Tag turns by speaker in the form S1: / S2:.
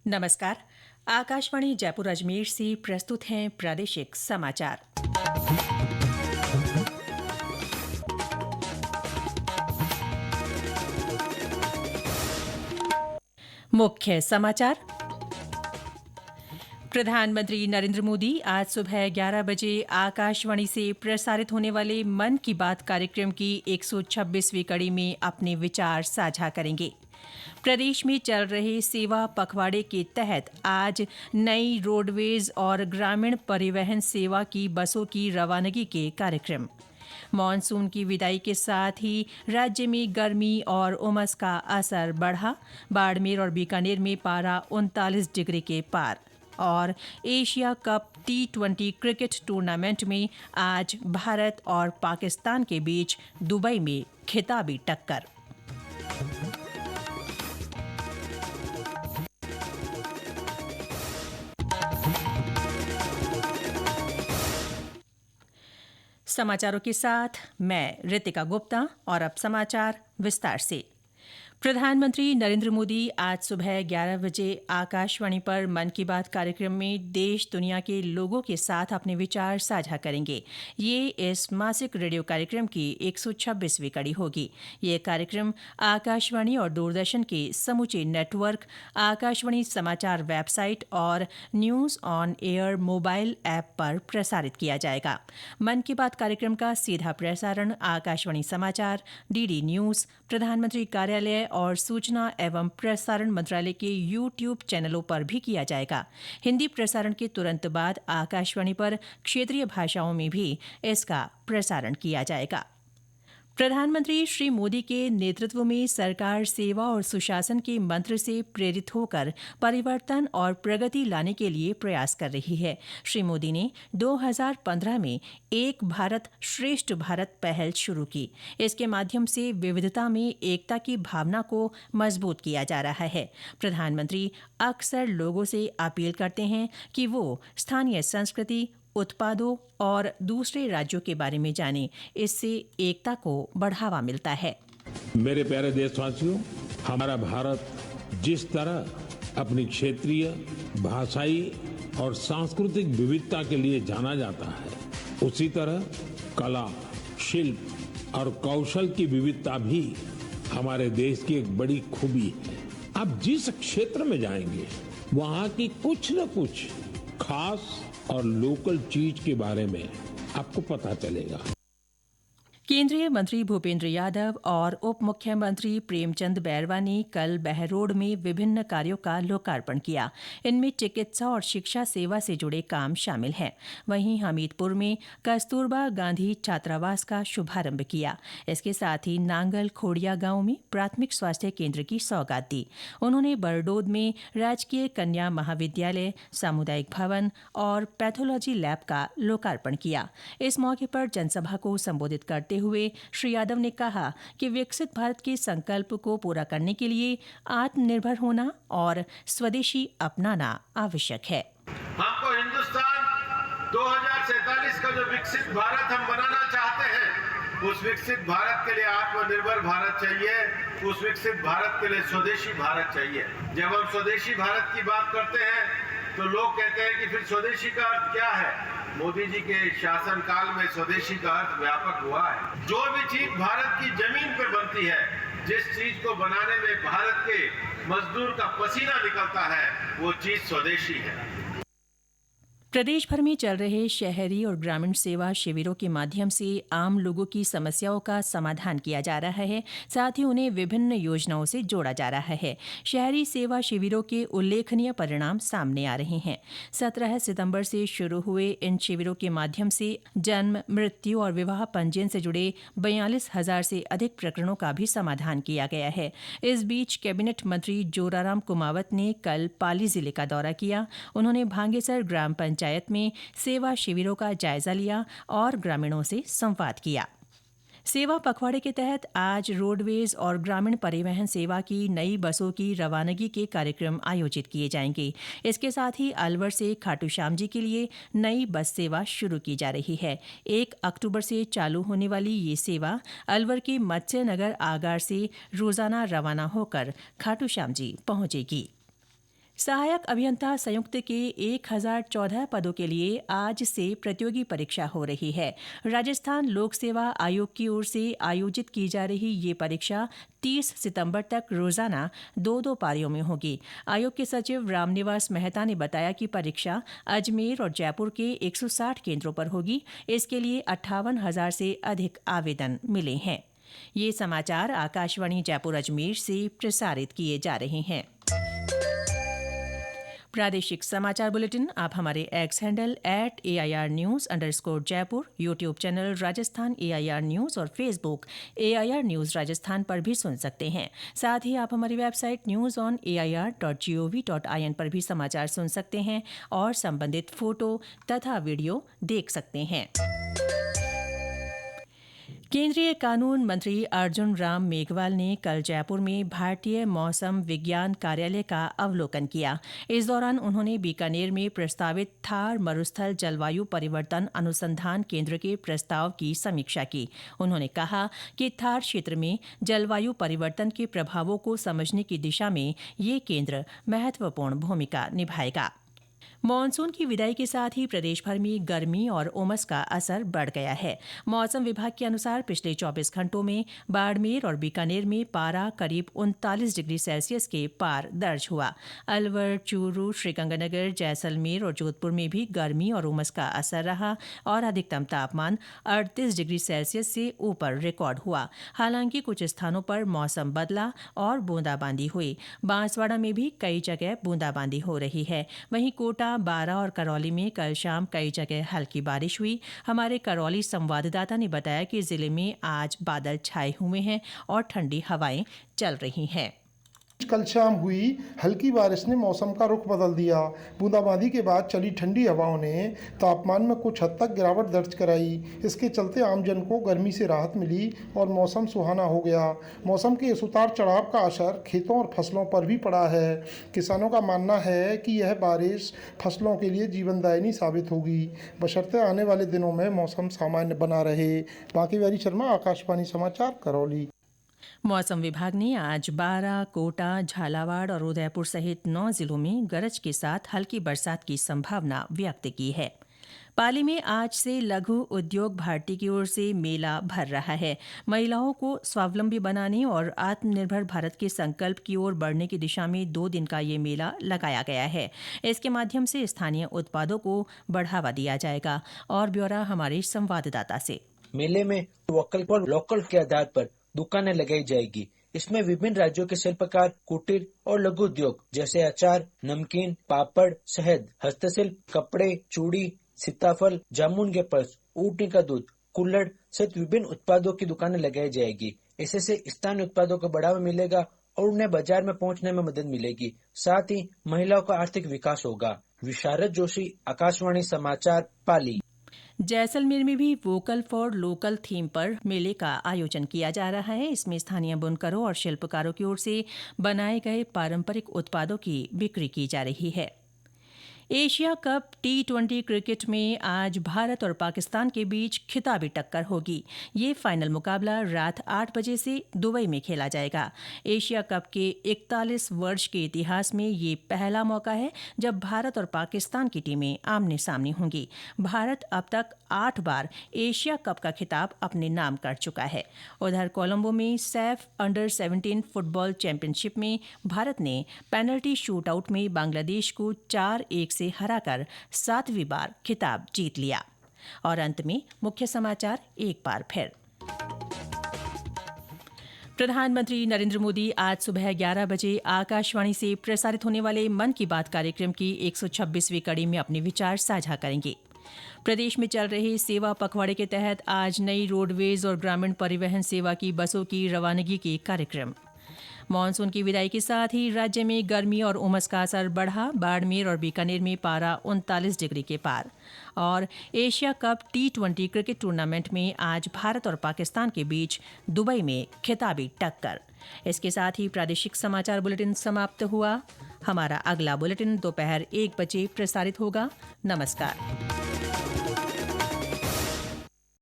S1: नमस्कार। आकाशवाणी जयपुर अजमेर से प्रस्तुत हैं प्रादेशिक समाचार। मुख्य समाचार। प्रधानमंत्री नरेंद्र मोदी आज सुबह 11 बजे आकाशवाणी से प्रसारित होने वाले मन की बात कार्यक्रम की 126वीं कड़ी में अपने विचार साझा करेंगे। प्रदेश में चल रहे सेवा पखवाड़े के तहत आज नई रोडवेज और ग्रामीण परिवहन सेवा की बसों की रवानगी के कार्यक्रम। मानसून की विदाई के साथ ही राज्य में गर्मी और उमस का असर बढ़ा। बाड़मेर और बीकानेर में पारा 39 डिग्री के पार। और Asia cup T20 cricket tournament में आज भारत और पाकिस्तान के बीच दुबई में खिताबी टक्कर। समाचारों के साथ मैं रितिका गुप्ता और अब समाचार विस्तार से। प्रधानमंत्री नरेंद्र मोदी आज सुबह 11 बजे आकाशवाणी पर मन की बात कार्यक्रम में देश दुनिया के लोगों के साथ अपने विचार साझा करेंगे। ये इस मासिक रेडियो कार्यक्रम की 126वीं कड़ी होगी। ये कार्यक्रम आकाशवाणी और दूरदर्शन के समूचे नेटवर्क, आकाशवाणी समाचार वेबसाइट और news on air mobile app पर प्रसारित किया जाएगा। मन की बात कार्यक्रम का सीधा प्रसारण आकाशवाणी समाचार, डीडी न्यूज, प्रधानमंत्री कार्यालय और सूचना एवं प्रसारण मंत्रालय के YouTube चैनलों पर भी किया जाएगा। हिंदी प्रसारण के तुरंत बाद आकाशवाणी पर क्षेत्रीय भाषाओं में भी इसका प्रसारण किया जाएगा। प्रधानमंत्री श्री मोदी के नेतृत्व में सरकार सेवा और सुशासन के मंत्र से प्रेरित होकर परिवर्तन और प्रगति लाने के लिए प्रयास कर रही है। श्री मोदी ने 2015 में एक भारत श्रेष्ठ भारत पहल शुरू की। इसके माध्यम से विविधता में एकता की भावना को मजबूत किया जा रहा है। प्रधानमंत्री अक्सर लोगों से अपील करते हैं कि वो स्थानीय संस्कृति, उत्पादों और दूसरे राज्यों के बारे में जानें। इससे एकता को बढ़ावा मिलता है।
S2: मेरे प्यारे देशवासियों, हमारा भारत जिस तरह अपनी क्षेत्रीय, भाषाई और सांस्कृतिक विविधता के लिए जाना जाता है, उसी तरह कला, शिल्प और कौशल की विविधता भी हमारे देश की एक बड़ी खूबी है। आप जिस क्षेत्र में जाएंगे, वहाँ की कुछ न कुछ खास और लोकल चीज के बारे में आपको पता चलेगा।
S1: केंद्रीय मंत्री भूपेंद्र यादव और उप मुख्यमंत्री प्रेमचंद बैरवा ने कल बहरोड में विभिन्न कार्यों का लोकार्पण किया। इनमें चिकित्सा और शिक्षा सेवा से जुड़े काम शामिल हैं। वहीं हमीरपुर में कस्तूरबा गांधी छात्रावास का शुभारंभ किया। इसके साथ ही नांगल खोड़िया गांव में प्राथमिक स्वास्थ्य केंद्र की सौगात दी। उन्होंने बरडोद में राजकीय कन्या महाविद्यालय, सामुदायिक भवन और पैथोलॉजी लैब का लोकार्पण किया। इस मौके पर जनसभा को संबोधित करते हुए श्री यादव ने कहा कि विकसित भारत के संकल्प को पूरा करने के लिए आत्मनिर्भर होना और स्वदेशी अपनाना आवश्यक है।
S3: हमको हिंदुस्तान 2047 का जो विकसित भारत हम बनाना चाहते हैं, उस विकसित भारत के लिए आत्मनिर्भर भारत चाहिए। उस विकसित भारत के लिए स्वदेशी भारत चाहिए। जब हम स्वदेशी भारत की बात करते हैं तो लोग कहते हैं कि फिर स्वदेशी का अर्थ क्या है। मोदी जी के शासनकाल में स्वदेशी का अर्थ व्यापक हुआ है। जो भी चीज भारत की जमीन पर बनती है, जिस चीज को बनाने में भारत के मजदूर का पसीना निकलता है, वो चीज स्वदेशी है।
S1: प्रदेश भर में चल रहे शहरी और ग्रामीण सेवा शिविरों के माध्यम से आम लोगों की समस्याओं का समाधान किया जा रहा है। साथ ही उन्हें विभिन्न योजनाओं से जोड़ा जा रहा है। शहरी सेवा शिविरों के उल्लेखनीय परिणाम सामने आ रहे हैं। 17 सितंबर से शुरू हुए इन शिविरों के माध्यम से जन्म, मृत्यु और विवाह पंजीयन से जुड़े 42,000 से अधिक प्रकरणों का भी समाधान किया गया है। इस बीच कैबिनेट मंत्री जोराराम कुमावत ने कल पाली जिले का दौरा किया। उन्होंने भांगेसर ग्राम पंचायत में सेवा शिविरों का जायजा लिया और ग्रामीणों से संवाद किया। सेवा पखवाड़े के तहत आज रोडवेज और ग्रामीण परिवहन सेवा की नई बसों की रवानगी के कार्यक्रम आयोजित किए जाएंगे। इसके साथ ही अलवर से खाटू श्याम जी के लिए नई बस सेवा शुरू की जा रही है। 1 अक्टूबर से चालू होने वाली ये सेवा अलवर के मत्स्य नगर आगार से रोजाना रवाना होकर खाटू श्याम जी पहुंचेगी। सहायक अभियंता संयुक्त के 1014 पदों के लिए आज से प्रतियोगी परीक्षा हो रही है। राजस्थान लोक सेवा आयोग की ओर से आयोजित की जा रही ये परीक्षा 30 सितंबर तक रोजाना 2-2 पारियों में होगी। आयोग के सचिव रामनिवास मेहता ने बताया कि परीक्षा अजमेर और जयपुर के 160 केंद्रों पर होगी। इसके लिए 58,000 से अधिक आवेदन मिले हैं। ये समाचार आकाशवाणी जयपुर अजमेर से प्रसारित किए जा रहे हैं। प्रादेशिक समाचार बुलेटिन आप हमारे x handle @AIRnews_Jaipur, YouTube channel Rajasthan AIR news और फेसबुक AIR न्यूज राजस्थान पर भी सुन सकते हैं। साथ ही आप हमारी वेबसाइट newsonair.gov.in पर भी समाचार सुन सकते हैं और संबंधित फोटो तथा वीडियो देख सकते हैं। केंद्रीय कानून मंत्री अर्जुन राम मेघवाल ने कल जयपुर में भारतीय मौसम विज्ञान कार्यालय का अवलोकन किया। इस दौरान उन्होंने बीकानेर में प्रस्तावित थार मरुस्थल जलवायु परिवर्तन अनुसंधान केंद्र के प्रस्ताव की समीक्षा की। उन्होंने कहा कि थार क्षेत्र में जलवायु परिवर्तन के प्रभावों को समझने की दिशा में ये केंद्र महत्वपूर्ण भूमिका निभाएगा। मानसून की विदाई के साथ ही प्रदेश भर में गर्मी और उमस का असर बढ़ गया है। मौसम विभाग के अनुसार पिछले 24 घंटों में बाड़मेर और बीकानेर में पारा करीब 39 डिग्री सेल्सियस के पार दर्ज हुआ। अलवर, चूरू, श्रीगंगानगर, जैसलमेर और जोधपुर में भी गर्मी और उमस का असर रहा और अधिकतम तापमान 38 डिग्री सेल्सियस से ऊपर रिकॉर्ड हुआ। हालांकि कुछ स्थानों पर मौसम बदला और बूंदाबांदी हुई। बांसवाड़ा में भी कई जगह बूंदाबांदी हो रही है। वहीं कोटा, बारां और करौली में कल शाम कई जगह हल्की बारिश हुई। हमारे करौली संवाददाता ने बताया कि जिले में आज बादल छाए हुए हैं और ठंडी हवाएं चल रही हैं।
S4: कल शाम हुई हल्की बारिश ने मौसम का रुख बदल दिया। बूंदाबांदी के बाद चली ठंडी हवाओं ने तापमान में कुछ हद तक गिरावट दर्ज कराई। इसके चलते आमजन को गर्मी से राहत मिली और मौसम सुहाना हो गया। मौसम के इस उतार चढ़ाव का असर खेतों और फसलों पर भी पड़ा है। किसानों का मानना है कि यह बारिश फसलों के लिए जीवनदायिनी साबित होगी, बशर्ते आने वाले दिनों में मौसम सामान्य बना रहे। बांकीबिहारी शर्मा, आकाशवाणी समाचार, करौली।
S1: मौसम विभाग ने आज बारां, कोटा, झालावाड़ और उदयपुर सहित 9 जिलों में गरज के साथ हल्की बरसात की संभावना व्यक्त की है। पाली में आज से लघु उद्योग भारती की ओर से मेला भर रहा है। महिलाओं को स्वावलंबी बनाने और आत्मनिर्भर भारत के संकल्प की ओर बढ़ने की दिशा में 2 दिन का ये मेला लगाया गया है। इसके माध्यम से स्थानीय उत्पादों को बढ़ावा दिया जाएगा। और ब्यौरा हमारे संवाददाता से।
S5: मेले में वोकल फॉर लोकल के आधार पर दुकानें लगाई जाएगी। इसमें विभिन्न राज्यों के शिल्पकार, कुटीर और लघु उद्योग जैसे अचार, नमकीन, पापड़, शहद, हस्तशिल्प, कपड़े, चूड़ी, सीताफल, जामुन के पर्स, ऊँटनी का दूध, कुल्हड़ सहित विभिन्न उत्पादों की दुकानें लगाई जाएगी। इससे स्थानीय उत्पादों को बढ़ावा मिलेगा और उन्हें बाजार में पहुंचने में मदद मिलेगी। साथ ही महिलाओं का आर्थिक विकास होगा। विशारद जोशी, आकाशवाणी समाचार, पाली।
S1: जैसलमेर में भी वोकल फॉर लोकल थीम पर मेले का आयोजन किया जा रहा है। इसमें स्थानीय बुनकरों और शिल्पकारों की ओर से बनाए गए पारंपरिक उत्पादों की बिक्री की जा रही है। एशिया कप T20 क्रिकेट में आज भारत और पाकिस्तान के बीच खिताबी टक्कर होगी। ये फाइनल मुकाबला रात 8 बजे से दुबई में खेला जाएगा। एशिया कप के 41 वर्ष के इतिहास में ये पहला मौका है जब भारत और पाकिस्तान की टीमें आमने सामने होंगी। भारत अब तक 8 बार एशिया कप का खिताब अपने नाम कर चुका है। उधर कोलंबो में सैफ अंडर-17 फुटबॉल चैंपियनशिप में भारत ने पेनल्टी शूटआउट में बांग्लादेश को 4-1 से हराकर 7वीं बार खिताब जीत लिया। और अंत में मुख्य समाचार एक बार फिर। प्रधानमंत्री नरेंद्र मोदी आज सुबह 11 बजे आकाशवाणी से प्रसारित होने वाले मन की बात कार्यक्रम की 126वीं कड़ी में अपने विचार साझा करेंगे। प्रदेश में चल रहे सेवा पखवाड़े के तहत आज नई रोडवेज और ग्रामीण परिवहन सेवा की बसों की रवानगी के कार्यक्रम। मानसून की विदाई के साथ ही राज्य में गर्मी और उमस का असर बढ़ा। बाड़मेर और बीकानेर में पारा 39 डिग्री के पार। और Asia cup T20 cricket tournament में आज भारत और पाकिस्तान के बीच दुबई में खिताबी टक्कर। इसके साथ ही प्रादेशिक समाचार बुलेटिन समाप्त हुआ। हमारा अगला बुलेटिन दोपहर 1 बजे प्रसारित होगा। नमस्कार।